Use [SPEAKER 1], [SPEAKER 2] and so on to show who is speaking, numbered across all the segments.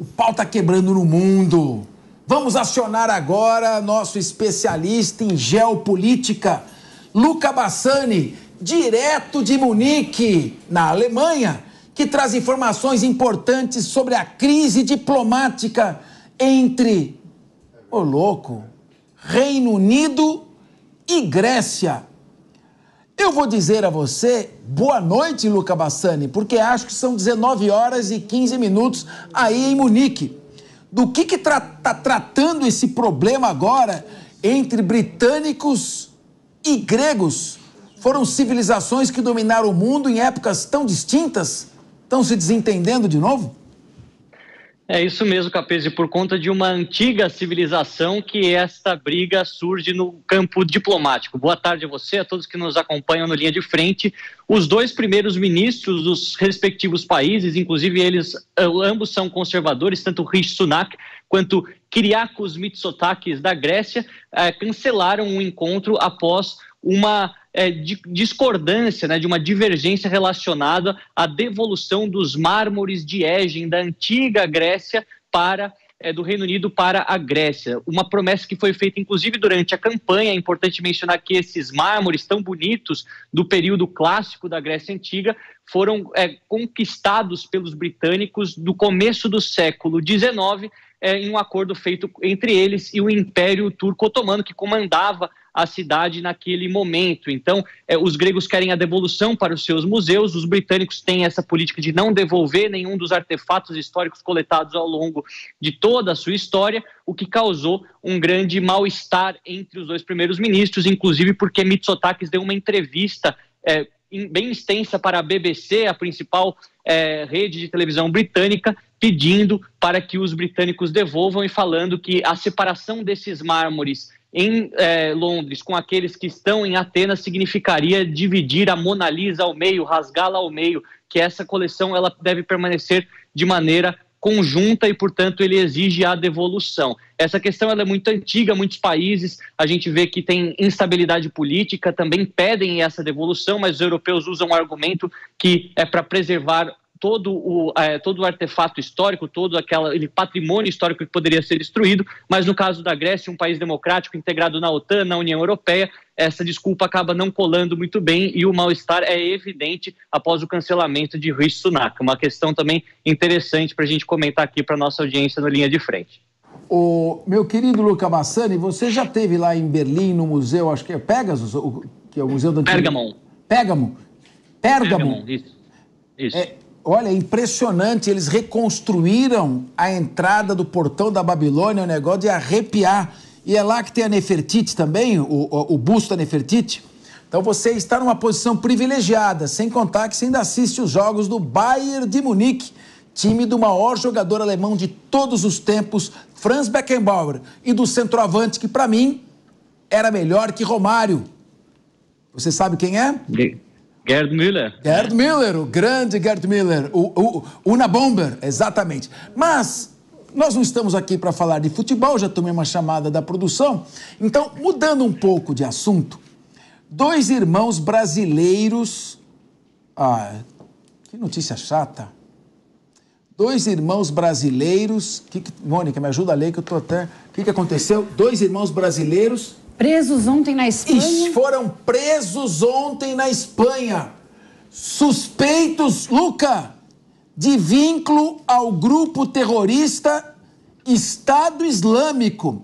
[SPEAKER 1] O pau tá quebrando no mundo. Vamos acionar agora nosso especialista em geopolítica, Luca Bassani, direto de Munique, na Alemanha, que traz informações importantes sobre a crise diplomática entre, Reino Unido e Grécia. Eu vou dizer a você, boa noite, Luca Bassani, porque acho que são 19 horas e 15 minutos aí em Munique. Do que está tratando esse problema agora entre britânicos e gregos? Foram civilizações que dominaram o mundo em épocas tão distintas? Estão se desentendendo de novo?
[SPEAKER 2] É isso mesmo, Capesi, por conta de uma antiga civilização que esta briga surge no campo diplomático. Boa tarde a você, a todos que nos acompanham no Linha de Frente. Os dois primeiros ministros dos respectivos países, inclusive eles, ambos são conservadores, tanto Rishi Sunak quanto Kyriakos Mitsotakis da Grécia, cancelaram um encontro após uma discordância, de uma divergência relacionada à devolução dos mármores de Égin da antiga Grécia do Reino Unido para a Grécia. Uma promessa que foi feita, inclusive, durante a campanha. É importante mencionar que esses mármores tão bonitos do período clássico da Grécia Antiga foram conquistados pelos britânicos do começo do século XIX, em um acordo feito entre eles e o Império Turco-Otomano, que comandava a cidade naquele momento. Então, os gregos querem a devolução para os seus museus, os britânicos têm essa política de não devolver nenhum dos artefatos históricos coletados ao longo de toda a sua história, o que causou um grande mal-estar entre os dois primeiros ministros, inclusive porque Mitsotakis deu uma entrevista bem extensa para a BBC, a principal rede de televisão britânica, pedindo para que os britânicos devolvam e falando que a separação desses mármores em Londres com aqueles que estão em Atenas significaria dividir a Mona Lisa ao meio, rasgá-la ao meio, que essa coleção ela deve permanecer de maneira conjunta e, portanto, ele exige a devolução. Essa questão ela é muito antiga, muitos países, a gente vê que tem instabilidade política, também pedem essa devolução, mas os europeus usam um argumento que é para preservar todo o artefato histórico, todo aquele patrimônio histórico que poderia ser destruído, mas no caso da Grécia, um país democrático integrado na OTAN, na União Europeia, essa desculpa acaba não colando muito bem e o mal-estar é evidente após o cancelamento de Rishi Sunak. Uma questão também interessante para a gente comentar aqui para a nossa audiência no Linha de Frente.
[SPEAKER 1] Meu querido Luca Bassani, você já esteve lá em Berlim, no museu, acho que é Pegasus, que é o museu da...
[SPEAKER 2] Pérgamo.
[SPEAKER 1] Pérgamo,
[SPEAKER 2] isso.
[SPEAKER 1] Olha, é impressionante, eles reconstruíram a entrada do portão da Babilônia, um negócio de arrepiar. E é lá que tem a Nefertiti também, o busto da Nefertiti. Então você está numa posição privilegiada, sem contar que você ainda assiste os jogos do Bayern de Munique, time do maior jogador alemão de todos os tempos, Franz Beckenbauer, e do centroavante que, para mim, era melhor que Romário. Você sabe quem é?
[SPEAKER 2] Gerd Müller.
[SPEAKER 1] Gerd Müller, o grande Gerd Müller, o Unabomber, exatamente. Mas nós não estamos aqui para falar de futebol, já tomei uma chamada da produção. Então, mudando um pouco de assunto, dois irmãos brasileiros... que notícia chata. Dois irmãos brasileiros... Mônica, me ajuda a ler que eu estou até... O que aconteceu? Dois irmãos brasileiros...
[SPEAKER 3] Presos ontem na Espanha.
[SPEAKER 1] Foram presos ontem na Espanha. Suspeitos, Luca, de vínculo ao grupo terrorista Estado Islâmico.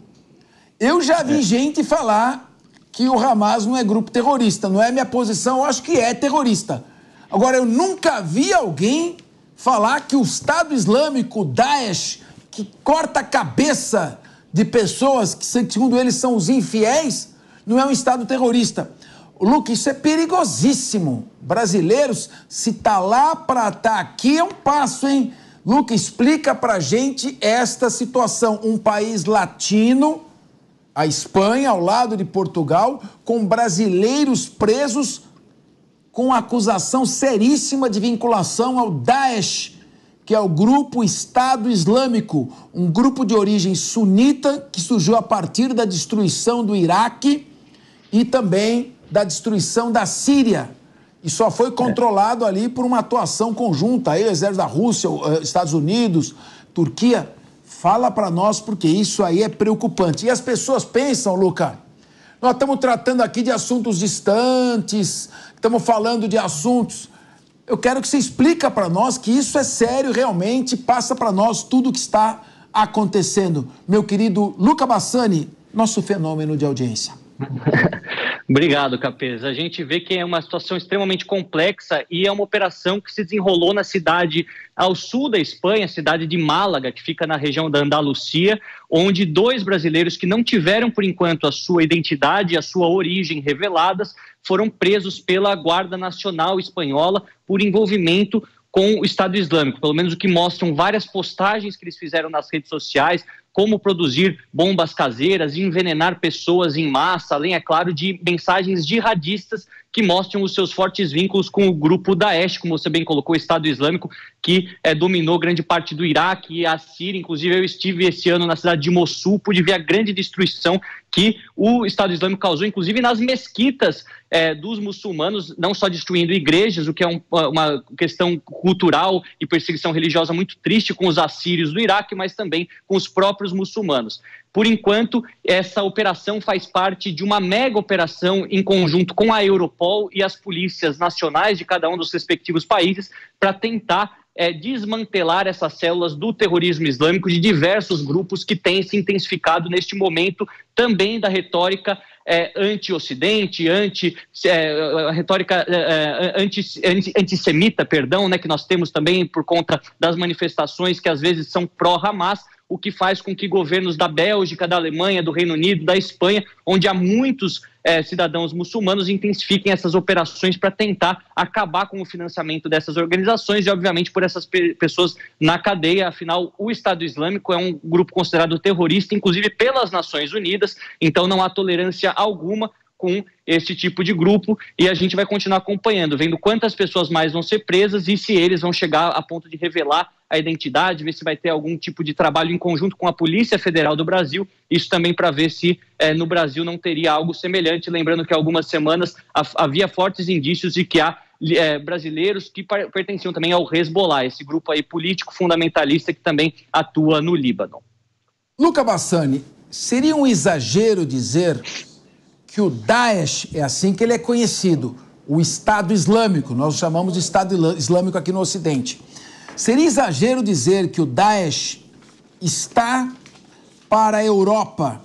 [SPEAKER 1] Eu já vi gente falar que o Hamas não é grupo terrorista. Não é minha posição, eu acho que é terrorista. Agora, eu nunca vi alguém falar que o Estado Islâmico, o Daesh, que corta a cabeça de pessoas que, segundo eles, são os infiéis, não é um Estado terrorista. Luca, isso é perigosíssimo. Brasileiros, se tá lá para estar aqui, é um passo, hein? Luca, explica pra gente esta situação. Um país latino, a Espanha, ao lado de Portugal, com brasileiros presos com acusação seríssima de vinculação ao Daesh, que é o grupo Estado Islâmico, um grupo de origem sunita que surgiu a partir da destruição do Iraque e também da destruição da Síria. E só foi controlado ali por uma atuação conjunta, aí o exército da Rússia, Estados Unidos, Turquia? Fala para nós, porque isso aí é preocupante. E as pessoas pensam, Luca, nós estamos tratando aqui de assuntos distantes, estamos falando de assuntos... Eu quero que você explique para nós que isso é sério realmente, passa para nós tudo o que está acontecendo. Meu querido Luca Bassani, nosso fenômeno de audiência.
[SPEAKER 2] Obrigado, Capês. A gente vê que é uma situação extremamente complexa e é uma operação que se desenrolou na cidade ao sul da Espanha, a cidade de Málaga, que fica na região da Andalucia, onde 2 brasileiros que não tiveram, por enquanto, a sua identidade e a sua origem reveladas, foram presos pela Guarda Nacional Espanhola por envolvimento com o Estado Islâmico, pelo menos o que mostram várias postagens que eles fizeram nas redes sociais, como produzir bombas caseiras e envenenar pessoas em massa, além, é claro, de mensagens jihadistas que mostram os seus fortes vínculos com o grupo Daesh, como você bem colocou, o Estado Islâmico, que dominou grande parte do Iraque e a Síria. Inclusive, eu estive esse ano na cidade de Mossul, pude ver a grande destruição que o Estado Islâmico causou, inclusive nas mesquitas dos muçulmanos, não só destruindo igrejas, o que é uma questão cultural e perseguição religiosa muito triste com os assírios do Iraque, mas também com os próprios muçulmanos. Por enquanto, essa operação faz parte de uma mega operação em conjunto com a Europol e as polícias nacionais de cada um dos respectivos países para tentar desmantelar essas células do terrorismo islâmico de diversos grupos que têm se intensificado neste momento também da retórica anti-Ocidente, retórica antissemita, né, que nós temos também por conta das manifestações que às vezes são pró-Hamas, o que faz com que governos da Bélgica, da Alemanha, do Reino Unido, da Espanha, onde há muitos cidadãos muçulmanos, intensifiquem essas operações para tentar acabar com o financiamento dessas organizações e, obviamente, por essas pessoas na cadeia. Afinal, o Estado Islâmico é um grupo considerado terrorista, inclusive pelas Nações Unidas, então não há tolerância alguma com esse tipo de grupo, e a gente vai continuar acompanhando, vendo quantas pessoas mais vão ser presas e se eles vão chegar a ponto de revelar a identidade, ver se vai ter algum tipo de trabalho em conjunto com a Polícia Federal do Brasil, isso também para ver se no Brasil não teria algo semelhante, lembrando que há algumas semanas havia fortes indícios de que há brasileiros que pertenciam também ao Hezbollah, esse grupo aí político fundamentalista que também atua no Líbano.
[SPEAKER 1] Luca Bassani, seria um exagero dizer que o Daesh, é assim que ele é conhecido, o Estado Islâmico, nós o chamamos de Estado Islâmico aqui no Ocidente. Seria exagero dizer que o Daesh está para a Europa,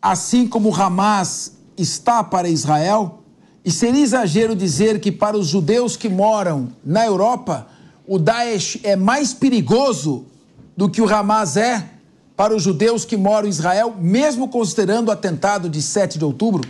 [SPEAKER 1] assim como o Hamas está para Israel? E seria exagero dizer que para os judeus que moram na Europa, o Daesh é mais perigoso do que o Hamas é para os judeus que moram em Israel, mesmo considerando o atentado de 7 de outubro?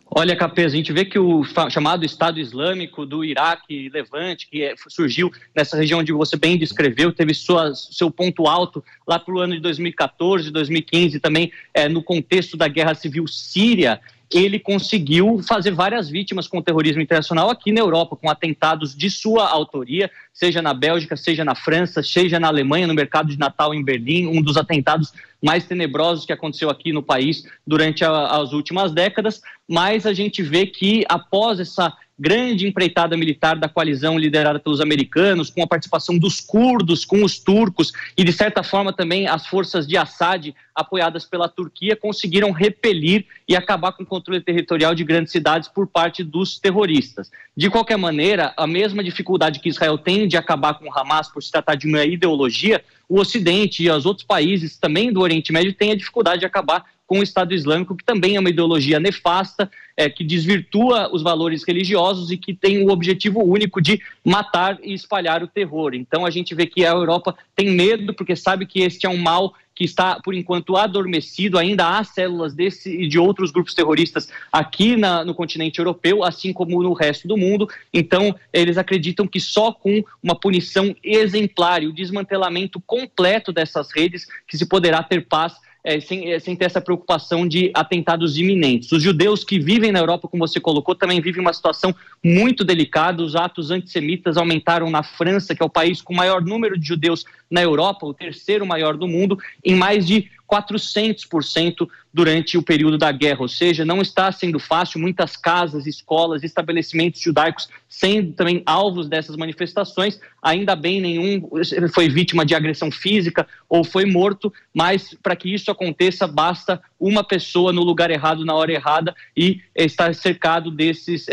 [SPEAKER 2] Olha, Capês, a gente vê que o chamado Estado Islâmico do Iraque e Levante, que surgiu nessa região onde você bem descreveu, teve seu ponto alto lá para o ano de 2014, 2015, também no contexto da Guerra Civil Síria, ele conseguiu fazer várias vítimas com o terrorismo internacional aqui na Europa, com atentados de sua autoria, seja na Bélgica, seja na França, seja na Alemanha, no mercado de Natal em Berlim, um dos atentados mais tenebrosos que aconteceu aqui no país durante as últimas décadas, mas a gente vê que após essa grande empreitada militar da coalizão liderada pelos americanos, com a participação dos curdos, com os turcos e, de certa forma, também as forças de Assad, apoiadas pela Turquia, conseguiram repelir e acabar com o controle territorial de grandes cidades por parte dos terroristas. De qualquer maneira, a mesma dificuldade que Israel tem de acabar com o Hamas por se tratar de uma ideologia, o Ocidente e os outros países também do Oriente Médio têm a dificuldade de acabar com o Estado Islâmico, que também é uma ideologia nefasta, que desvirtua os valores religiosos e que tem o objetivo único de matar e espalhar o terror. Então a gente vê que a Europa tem medo, porque sabe que este é um mal que está, por enquanto, adormecido. Ainda há células desse e de outros grupos terroristas aqui no continente europeu, assim como no resto do mundo. Então, eles acreditam que só com uma punição exemplar e o desmantelamento completo dessas redes que se poderá ter paz, sem ter essa preocupação de atentados iminentes. Os judeus que vivem na Europa, como você colocou, também vivem uma situação muito delicada. Os atos antissemitas aumentaram na França, que é o país com o maior número de judeus na Europa, o terceiro maior do mundo, em mais de 400% durante o período da guerra, ou seja, não está sendo fácil, muitas casas, escolas, estabelecimentos judaicos sendo também alvos dessas manifestações. Ainda bem, nenhum foi vítima de agressão física ou foi morto, mas para que isso aconteça, basta uma pessoa no lugar errado, na hora errada, e estar cercado desses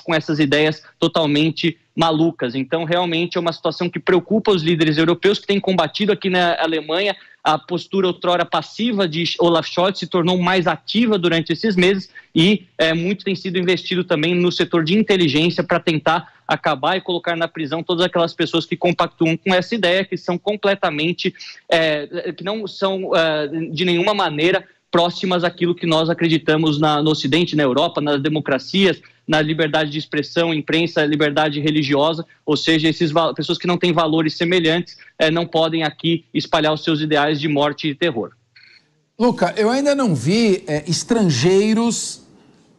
[SPEAKER 2] com essas ideias totalmente malucas. Então, realmente é uma situação que preocupa os líderes europeus que têm combatido aqui na Alemanha. A postura outrora passiva de Olaf Scholz se tornou mais ativa durante esses meses e muito tem sido investido também no setor de inteligência para tentar acabar e colocar na prisão todas aquelas pessoas que compactuam com essa ideia, que são completamente, que não são de nenhuma maneira próximas àquilo que nós acreditamos no Ocidente, na Europa, nas democracias, na liberdade de expressão, imprensa, liberdade religiosa, ou seja, pessoas que não têm valores semelhantes não podem aqui espalhar os seus ideais de morte e terror.
[SPEAKER 1] Luca, eu ainda não vi estrangeiros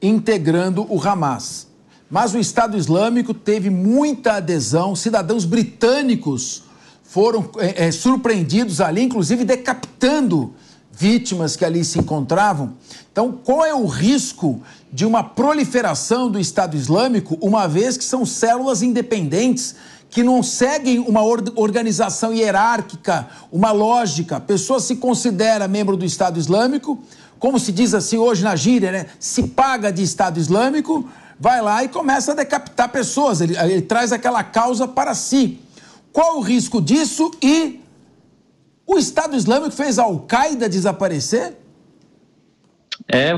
[SPEAKER 1] integrando o Hamas, mas o Estado Islâmico teve muita adesão, cidadãos britânicos foram surpreendidos ali, inclusive decapitando vítimas que ali se encontravam. Então, qual é o risco de uma proliferação do Estado Islâmico, uma vez que são células independentes que não seguem uma organização hierárquica, uma lógica? A pessoa se considera membro do Estado Islâmico, como se diz assim hoje na gíria, né? Se paga de Estado Islâmico, vai lá e começa a decapitar pessoas, ele traz aquela causa para si. Qual o risco disso? E o Estado Islâmico fez a Al-Qaeda desaparecer?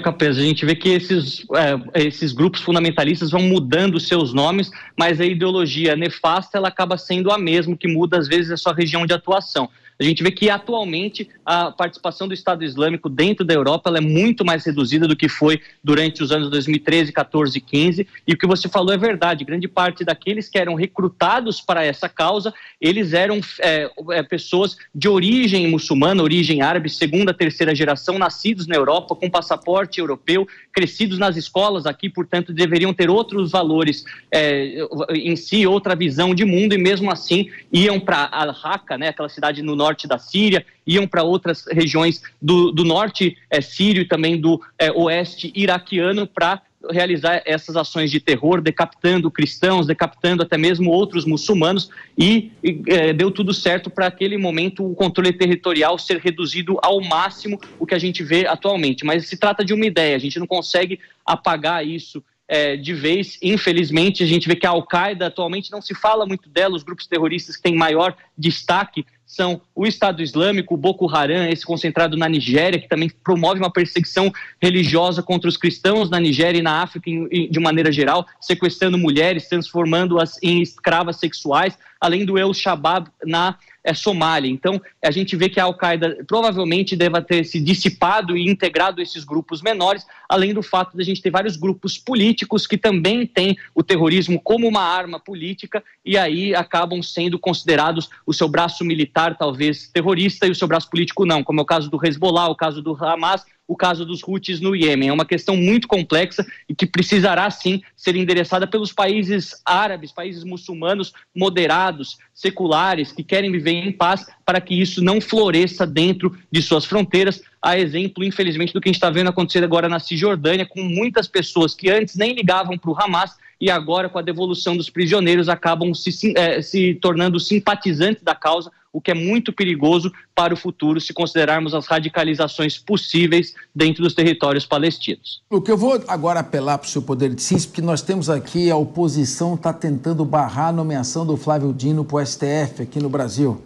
[SPEAKER 2] Capaz, a gente vê que esses grupos fundamentalistas vão mudando seus nomes, mas a ideologia nefasta ela acaba sendo a mesma, que muda às vezes a sua região de atuação. A gente vê que atualmente a participação do Estado Islâmico dentro da Europa ela é muito mais reduzida do que foi durante os anos 2013, 14 e 15, e o que você falou é verdade, grande parte daqueles que eram recrutados para essa causa, eles eram pessoas de origem muçulmana, origem árabe, segunda, terceira geração, nascidos na Europa, com passaporte europeu, crescidos nas escolas aqui, portanto deveriam ter outros valores em si, outra visão de mundo, e mesmo assim iam para Al-Raqqa, né, aquela cidade no norte da Síria, iam para outras regiões do norte sírio e também do oeste iraquiano para realizar essas ações de terror, decapitando cristãos, decapitando até mesmo outros muçulmanos, e deu tudo certo para aquele momento o controle territorial ser reduzido ao máximo, o que a gente vê atualmente. Mas se trata de uma ideia, a gente não consegue apagar isso de vez. Infelizmente, a gente vê que a Al-Qaeda atualmente não se fala muito dela, os grupos terroristas que têm maior destaque são o Estado Islâmico, o Boko Haram, esse concentrado na Nigéria, que também promove uma perseguição religiosa contra os cristãos na Nigéria e na África de maneira geral, sequestrando mulheres, transformando-as em escravas sexuais, além do El-Shabaab na Somália. Então, a gente vê que a Al-Qaeda provavelmente deve ter se dissipado e integrado esses grupos menores, além do fato de a gente ter vários grupos políticos que também têm o terrorismo como uma arma política e aí acabam sendo considerados o seu braço militar, talvez terrorista, e o seu braço político não, como é o caso do Hezbollah, o caso do Hamas, o caso dos Houthis no Iêmen. É uma questão muito complexa e que precisará, sim, ser endereçada pelos países árabes, países muçulmanos moderados, seculares, que querem viver em paz, para que isso não floresça dentro de suas fronteiras. A exemplo, infelizmente, do que a gente está vendo acontecer agora na Cisjordânia, com muitas pessoas que antes nem ligavam para o Hamas e agora, com a devolução dos prisioneiros, acabam se tornando simpatizantes da causa, o que é muito perigoso para o futuro, se considerarmos as radicalizações possíveis dentro dos territórios palestinos.
[SPEAKER 1] Luca, eu vou agora apelar para o seu poder de síntese, porque nós temos aqui, a oposição está tentando barrar a nomeação do Flávio Dino para o STF aqui no Brasil.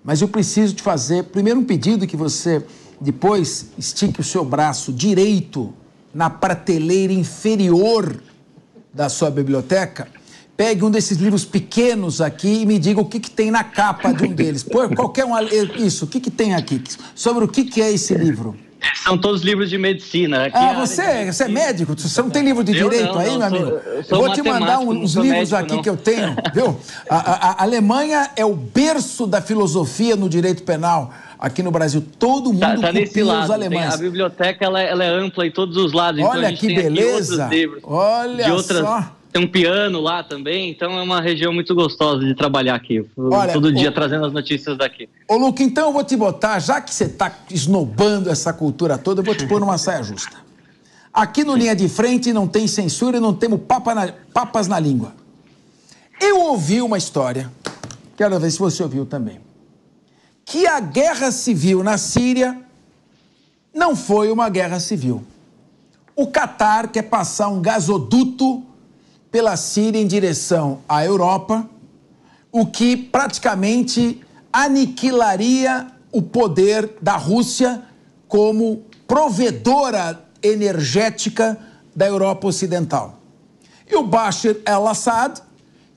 [SPEAKER 1] Mas eu preciso te fazer, primeiro, um pedido que você depois estique o seu braço direito na prateleira inferior da sua biblioteca, pegue um desses livros pequenos aqui e me diga o que tem na capa de um deles. Pô, qualquer um, isso, o que tem aqui? Sobre o que é esse livro?
[SPEAKER 2] São todos livros de medicina. Aqui
[SPEAKER 1] você é médico? Você não tem livro de direito aí, meu amigo? Eu vou te mandar uns livros aqui que eu tenho, viu? A Alemanha é o berço da filosofia no direito penal. Aqui no Brasil, todo mundo
[SPEAKER 2] tá nesse lado,
[SPEAKER 1] os alemães.
[SPEAKER 2] A biblioteca ela é ampla em todos os lados.
[SPEAKER 1] Olha
[SPEAKER 2] então a gente
[SPEAKER 1] que
[SPEAKER 2] tem
[SPEAKER 1] beleza!
[SPEAKER 2] Livros
[SPEAKER 1] olha
[SPEAKER 2] de outras
[SPEAKER 1] só!
[SPEAKER 2] Tem um piano lá também, então é uma região muito gostosa de trabalhar aqui.
[SPEAKER 1] Olha,
[SPEAKER 2] todo dia trazendo as notícias daqui.
[SPEAKER 1] Ô, Luca, então eu vou te botar, já que você está esnobando essa cultura toda, eu vou te pôr numa saia justa. Aqui no Linha de Frente não tem censura e não temos papas na língua. Eu ouvi uma história, quero ver se você ouviu também, que a guerra civil na Síria não foi uma guerra civil. O Catar quer passar um gasoduto pela Síria em direção à Europa, o que praticamente aniquilaria o poder da Rússia como provedora energética da Europa Ocidental. E o Bashar al-Assad,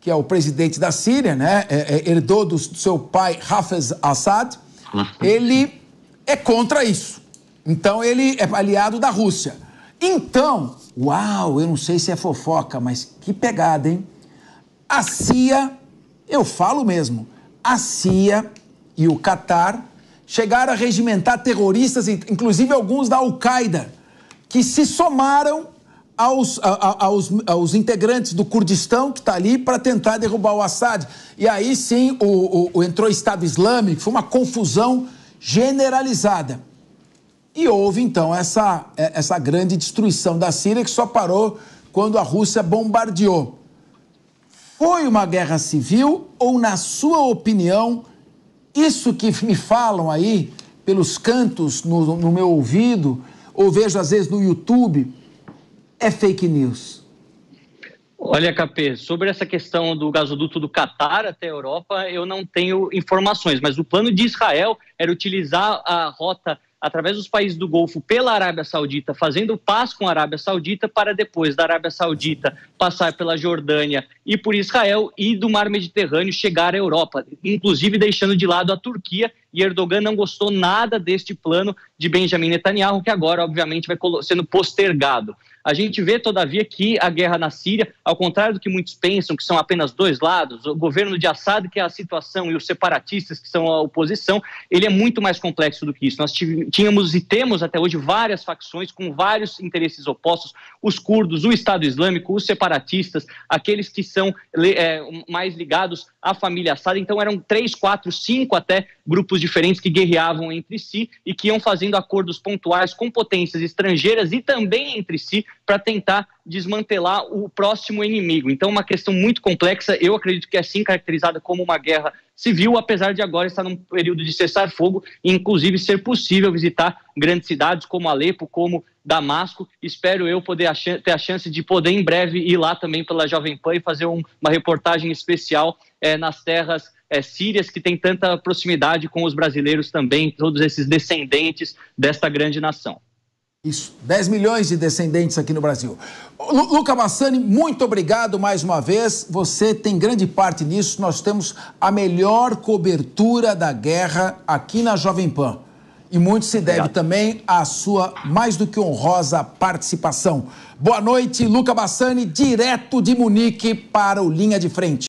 [SPEAKER 1] que é o presidente da Síria, né, herdou do seu pai Hafez Assad, ele é contra isso. Então ele é aliado da Rússia. Então, uau, eu não sei se é fofoca, mas que pegada, hein? A CIA, eu falo mesmo, a CIA e o Catar chegaram a regimentar terroristas, inclusive alguns da Al-Qaeda, que se somaram aos integrantes do Kurdistão, que está ali, para tentar derrubar o Assad. E aí sim entrou o Estado Islâmico, foi uma confusão generalizada. E houve, então, essa grande destruição da Síria, que só parou quando a Rússia bombardeou. Foi uma guerra civil ou, na sua opinião, isso que me falam aí, pelos cantos no meu ouvido, ou vejo às vezes no YouTube, é fake news?
[SPEAKER 2] Olha, Capê, sobre essa questão do gasoduto do Catar até a Europa, eu não tenho informações, mas o plano de Israel era utilizar a rota através dos países do Golfo pela Arábia Saudita, fazendo paz com a Arábia Saudita, para depois da Arábia Saudita passar pela Jordânia e por Israel e do Mar Mediterrâneo chegar à Europa, inclusive deixando de lado a Turquia. E Erdogan não gostou nada deste plano de Benjamin Netanyahu, que agora, obviamente, vai sendo postergado. A gente vê, todavia, que a guerra na Síria, ao contrário do que muitos pensam, que são apenas dois lados, o governo de Assad, que é a situação, e os separatistas, que são a oposição, ele é muito mais complexo do que isso. Nós tínhamos e temos até hoje várias facções com vários interesses opostos, os curdos, o Estado Islâmico, os separatistas, aqueles que são mais ligados à família Assad. Então eram 3, 4, 5 até grupos diferentes que guerreavam entre si e que iam fazendo acordos pontuais com potências estrangeiras e também entre si para tentar desmantelar o próximo inimigo. Então, uma questão muito complexa, eu acredito que é sim caracterizada como uma guerra civil, apesar de agora estar num período de cessar-fogo e, inclusive, ser possível visitar grandes cidades como Alepo, como Damasco. Espero eu poder ter a chance de poder, em breve, ir lá também pela Jovem Pan e fazer uma reportagem especial nas terras sírias, que tem tanta proximidade com os brasileiros também, todos esses descendentes desta grande nação.
[SPEAKER 1] Isso, 10 milhões de descendentes aqui no Brasil. Luca Bassani, muito obrigado mais uma vez. Você tem grande parte nisso. Nós temos a melhor cobertura da guerra aqui na Jovem Pan. E muito se deve também à sua mais do que honrosa participação. Boa noite, Luca Bassani, direto de Munique para o Linha de Frente.